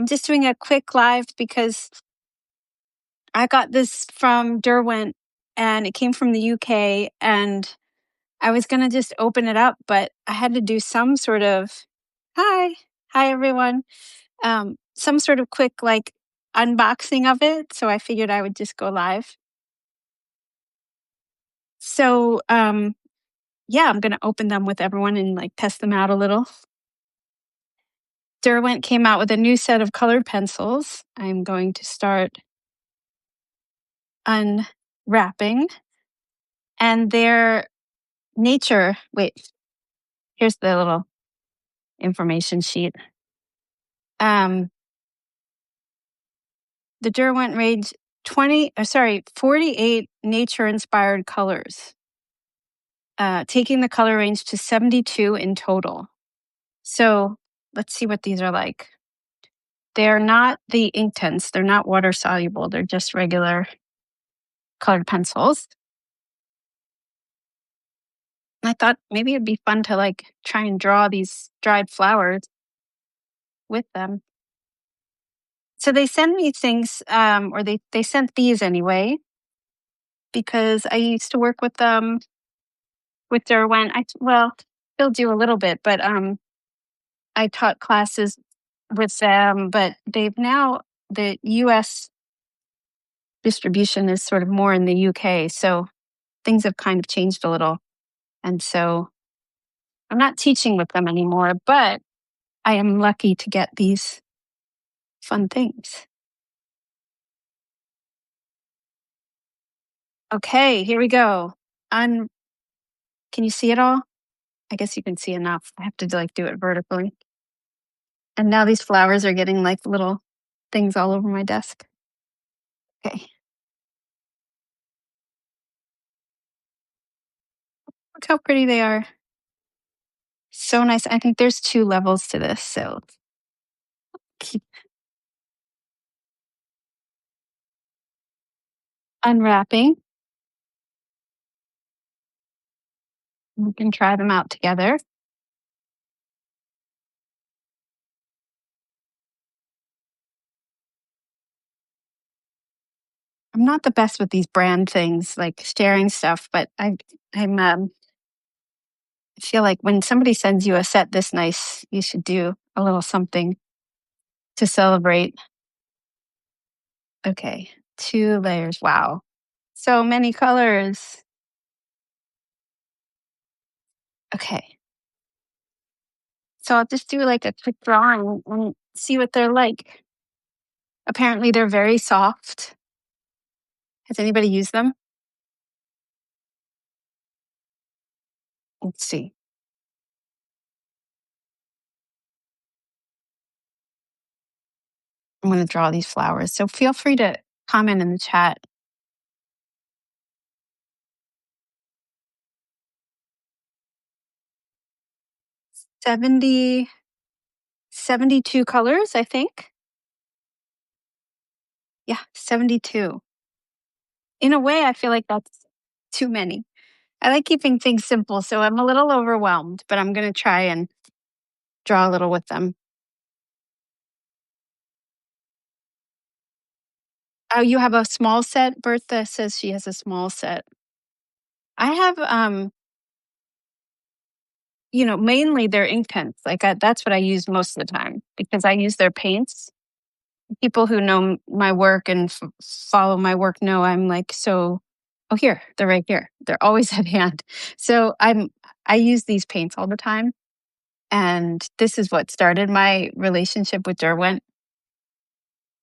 I'm just doing a quick live because I got this from Derwent and it came from the UK, and I was going to just open it up, but I had to do some sort of hi, hi everyone. Some sort of quick like unboxing of it. So I figured I would just go live. So yeah, I'm going to open them with everyone and like test them out a little. Derwent came out with a new set of colored pencils. I'm going to start unwrapping, and their nature. Wait, here's the little information sheet. The Derwent range 48 nature-inspired colors, taking the color range to 72 in total. So let's see what these are like. They're not the Inktense. They're not water soluble. They're just regular colored pencils. I thought maybe it'd be fun to like try and draw these dried flowers with them. So they send me things, or they sent these anyway, because I used to work with them with Derwent. Still do a little bit, but I taught classes with them. But they've now, the U.S. distribution is sort of more in the UK, so things have kind of changed a little, and so I'm not teaching with them anymore. But I am lucky to get these fun things. Okay, here we go. Can you see it all? I guess you can see enough. I have to like do it vertically. And now these flowers are getting like little things all over my desk. Okay. Look how pretty they are. So nice. I think there's 2 levels to this, so keep unwrapping. We can try them out together. I'm not the best with these brand things, like sharing stuff, but I feel like when somebody sends you a set this nice, you should do a little something to celebrate. Okay, 2 layers. Wow. So many colors. Okay. So I'll just do like a quick drawing and see what they're like. Apparently they're very soft. Has anybody used them? Let's see. I'm going to draw these flowers. So feel free to comment in the chat. 72 colors, I think. Yeah, 72. In a way, I feel like that's too many. I like keeping things simple, so I'm a little overwhelmed, but I'm going to try and draw a little with them. Oh, you have a small set? Bertha says she has a small set. I have, mainly their ink pens. That's what I use most of the time because I use their paints. People who know my work and follow my work know I'm like, so, oh, here, they're right here. They're always at hand. So I use these paints all the time. And this is what started my relationship with Derwent.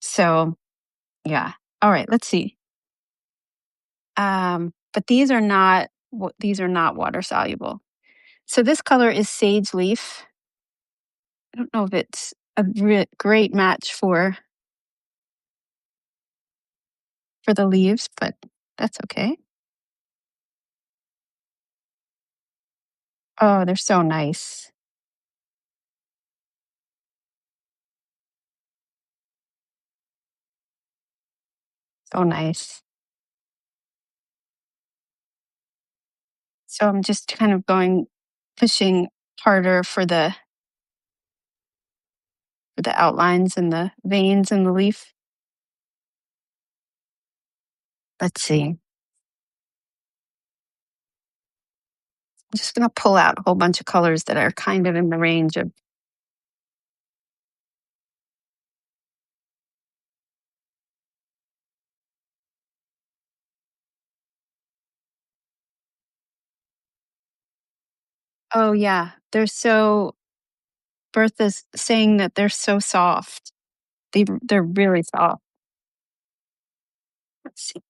So yeah. All right, let's see. But these are not water soluble. So this color is sage leaf. I don't know if it's a great match for the leaves, but that's okay. Oh, they're so nice. So nice. So I'm just kind of pushing harder for the for the outlines and the veins in the leaf. Let's see. I'm just going to pull out a whole bunch of colors that are kind of in the range of. Oh, yeah. Bertha's saying that they're so soft. They're really soft. Let's see.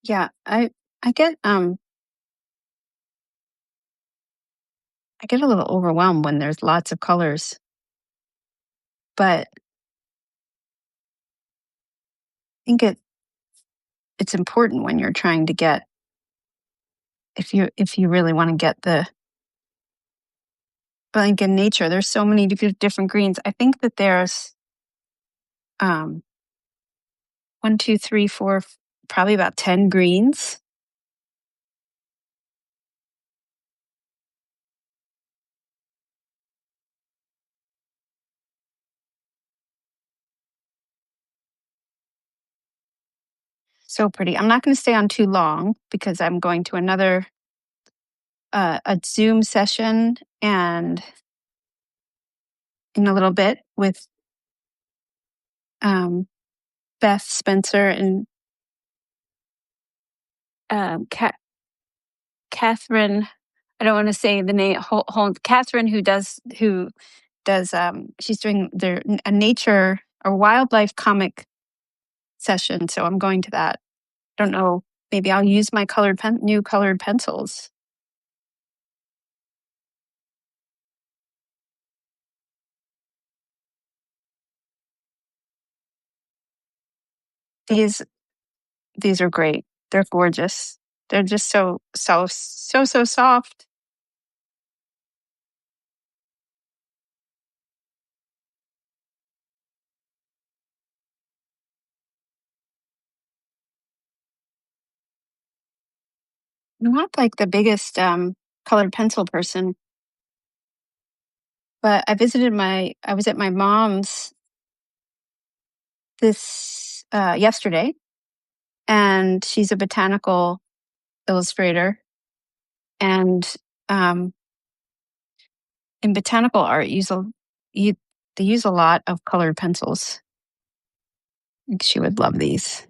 Yeah, I get I get a little overwhelmed when there's lots of colors, but I think it's important when you're trying to get, if you really want to get but like in nature, there's so many different greens. I think that there's um one, two, three, four, probably about 10 greens. So pretty. I'm not going to stay on too long because I'm going to another a Zoom session and in a little bit with um, Beth Spencer and Catherine. I don't want to say the name. Catherine, who does. She's doing a nature or wildlife comic session. So I'm going to that. I don't know. Maybe I'll use my new colored pencils. These these are great. They're gorgeous. They're just so soft. I'm not like the biggest colored pencil person, but I was at my mom's this yesterday, and she's a botanical illustrator. And um, in botanical art, you, they use a lot of colored pencils. I think she would love these.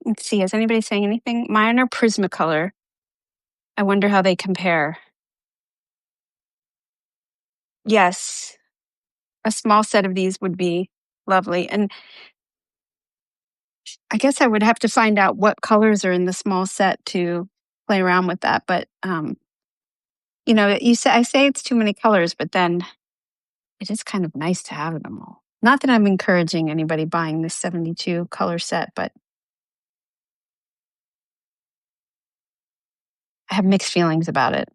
Let's see, is anybody saying anything? Mine are Prismacolor. I wonder how they compare. Yes, a small set of these would be lovely. And I guess I would have to find out what colors are in the small set to play around with that. But I say it's too many colors, but then it is kind of nice to have them all. Not that I'm encouraging anybody buying this 72 color set, but I have mixed feelings about it.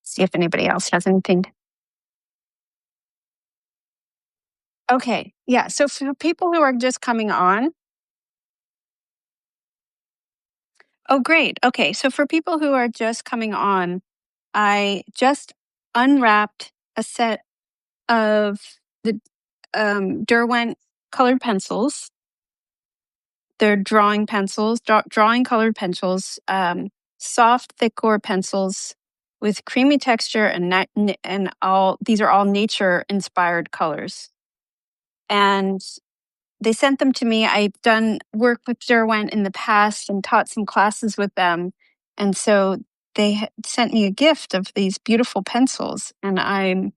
See if anybody else has anything. Okay. Yeah. So for people who are just coming on, oh, great. Okay. So for people who are just coming on, I just unwrapped a set of the Derwent colored pencils. They're drawing pencils, drawing colored pencils, soft, thick core pencils with creamy texture and all these are all nature inspired colors. And they sent them to me. I've done work with Derwent in the past and taught some classes with them. And so they sent me a gift of these beautiful pencils, and I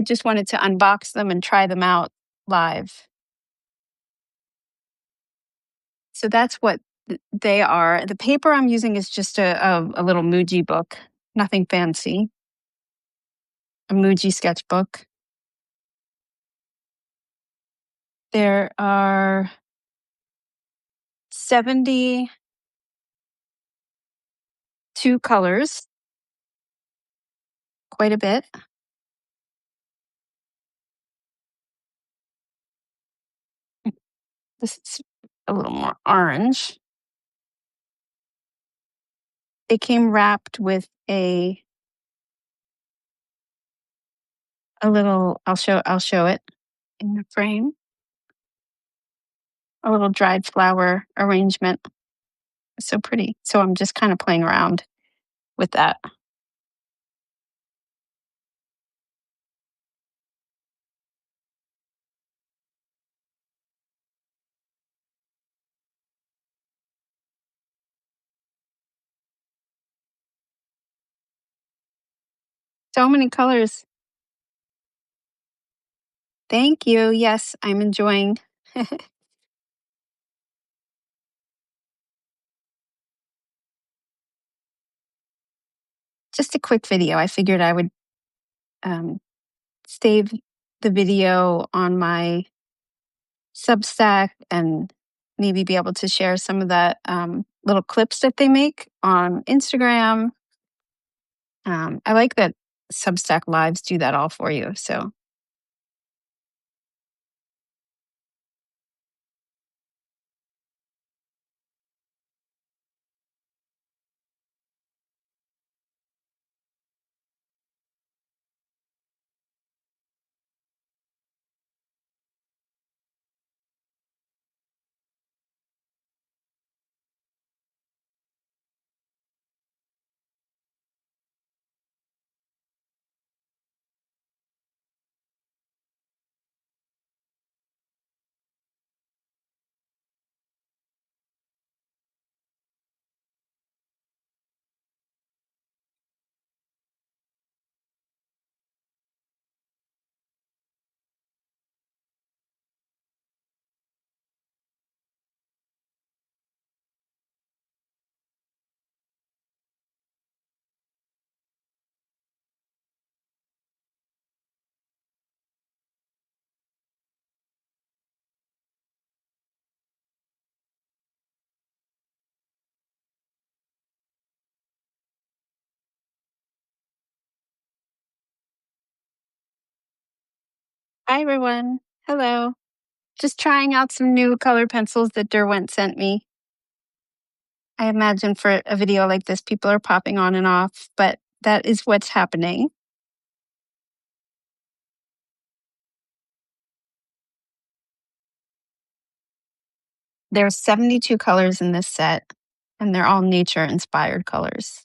just wanted to unbox them and try them out live. So that's what they are. The paper I'm using is just a little Muji book, nothing fancy, a Muji sketchbook. There are 72 colors, quite a bit. This is a little more orange. They came wrapped with a little. I'll show it in the frame. A little dried flower arrangement. So pretty. So I'm just kind of playing around with that. So many colors. Thank you. Yes, I'm enjoying. Just a quick video. I figured I would um, save the video on my Substack and maybe be able to share some of the little clips that they make on Instagram. I like that Substack Lives do that all for you. So hi, everyone. Hello. Just trying out some new color pencils that Derwent sent me. I imagine for a video like this, people are popping on and off, but that is what's happening. There's 72 colors in this set, and they're all nature inspired colors.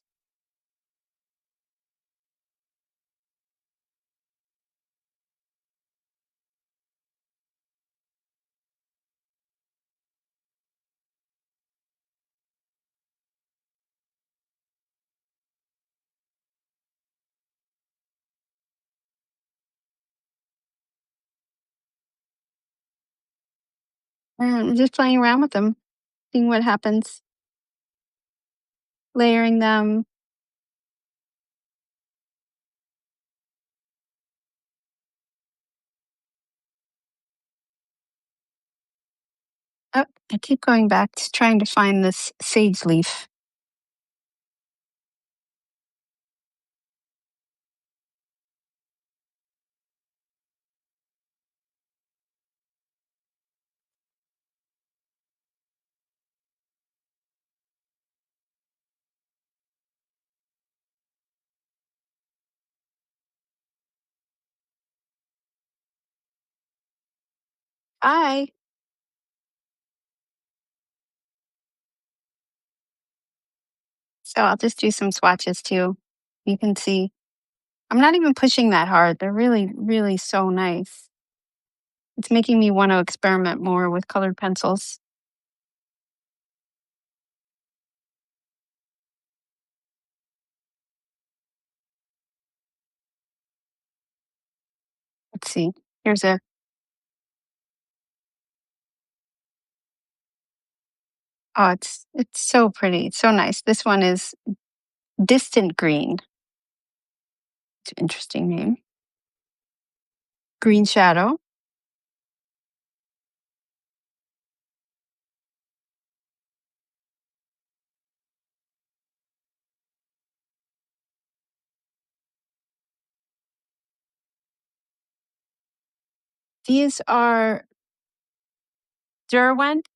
And I'm just playing around with them, seeing what happens, layering them. Oh, I keep going back to trying to find this sage leaf. Hi. So I'll just do some swatches too. You can see I'm not even pushing that hard. They're really, really so nice. It's making me want to experiment more with colored pencils. Let's see. Here's a Oh, it's so pretty. It's so nice. This one is Distant Green. It's an interesting name. Green Shadow. These are Derwent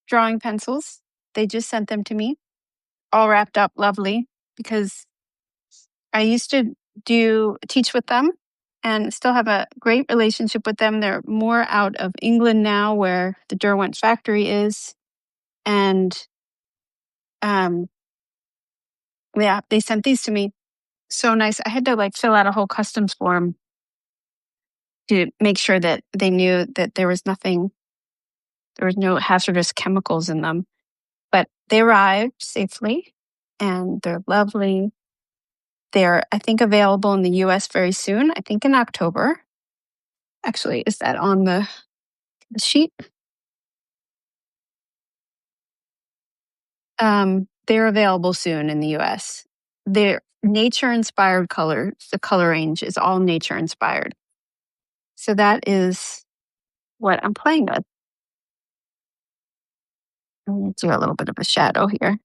drawing pencils. They just sent them to me, all wrapped up lovely, because I used to do teach with them and still have a great relationship with them. They're more out of England now, where the Derwent factory is. And um, yeah, they sent these to me. So nice. I had to like fill out a whole customs form to make sure that they knew that there was no hazardous chemicals in them. But they arrived safely and they're lovely. They're, I think, available in the US very soon. I think in October. Actually, is that on the sheet? They're available soon in the US. They're nature inspired colors. The color range is all nature inspired. So that is what I'm playing with. I'm going to do a little bit of a shadow here.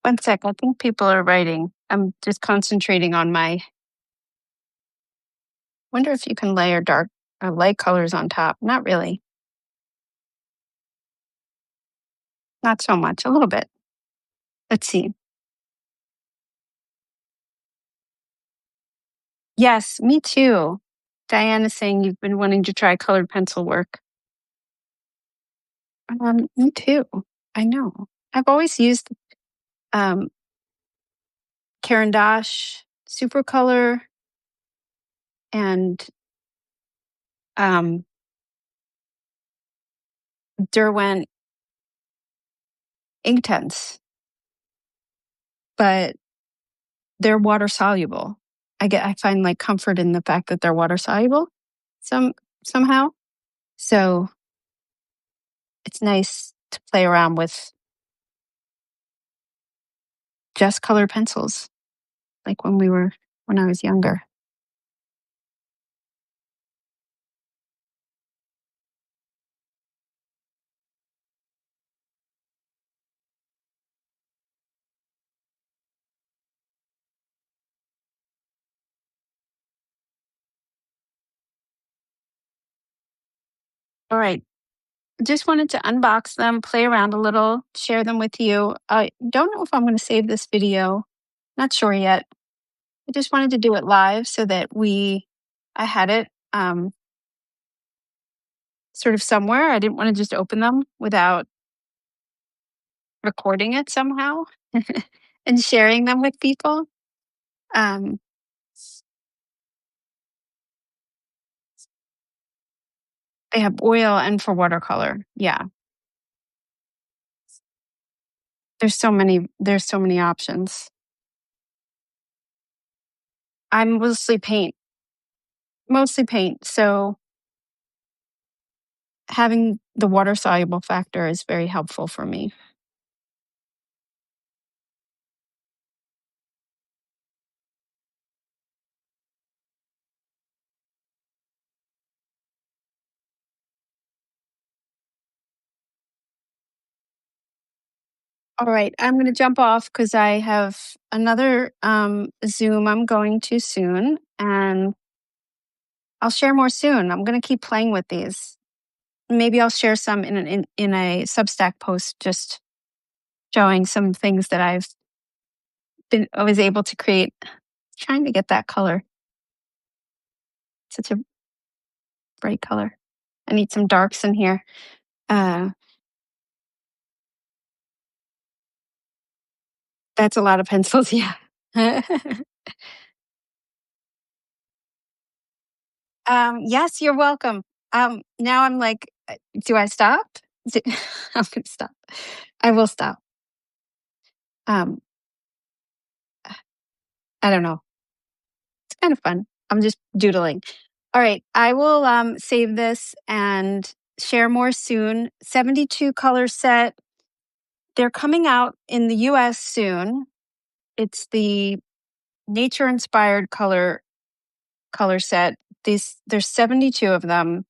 One sec. I think people are writing. I'm just concentrating on my. Wonder if you can layer dark light colors on top. Not really. Not so much. A little bit. Let's see. Yes, me too. Diane is saying you've been wanting to try colored pencil work. Me too. I know. I've always used um, Caran d'Ache, Supercolor, and um, Derwent Inktense, but they're water soluble. I find like comfort in the fact that they're water soluble somehow. So it's nice to play around with just colored pencils, like when I was younger. All right. Just wanted to unbox them, play around a little, share them with you. I don't know if I'm going to save this video. Not sure yet. I just wanted to do it live so that I had it sort of somewhere. I didn't want to just open them without recording it somehow and sharing them with people. Um, they have oil and for watercolor. Yeah. there's so many options. I'm mostly paint. So having the water soluble factor is very helpful for me. All right, I'm going to jump off because I have another Zoom I'm going to soon, and I'll share more soon. I'm going to keep playing with these. Maybe I'll share some in a Substack post, just showing some things that I was able to create. Trying to get that color, such a bright color. I need some darks in here. Uh, that's a lot of pencils, yeah. Yes, you're welcome. Now I'm like, do I stop? I'm gonna stop. I will stop. Um, I don't know. It's kind of fun. I'm just doodling. All right, I will save this and share more soon. 72 color set. They're coming out in the US soon. It's the nature inspired color set. There's 72 of them.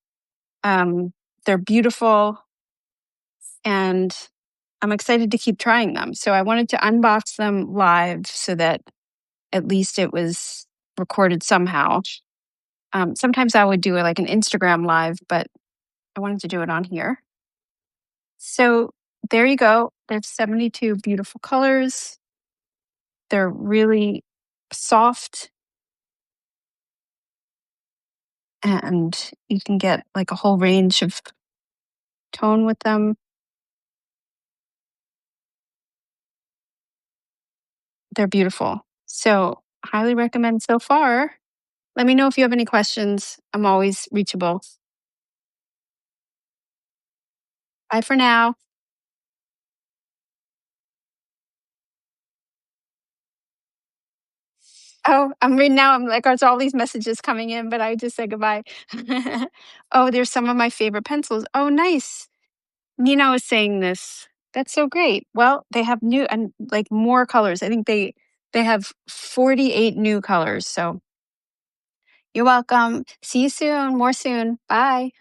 They're beautiful, and I'm excited to keep trying them. So I wanted to unbox them live so that at least it was recorded somehow. Sometimes I would do it like an Instagram live, but I wanted to do it on here. So there you go. There's 72 beautiful colors. They're really soft, and you can get like a whole range of tone with them. They're beautiful. So highly recommend so far. Let me know if you have any questions. I'm always reachable. Bye for now. Oh, I'm reading now. I'm like, there's all these messages coming in, but I just said goodbye. Oh, there's some of my favorite pencils. Oh, nice. Nina was saying this. That's so great. Well, they have new and like more colors. I think they have 48 new colors. So you're welcome. See you soon. More soon. Bye.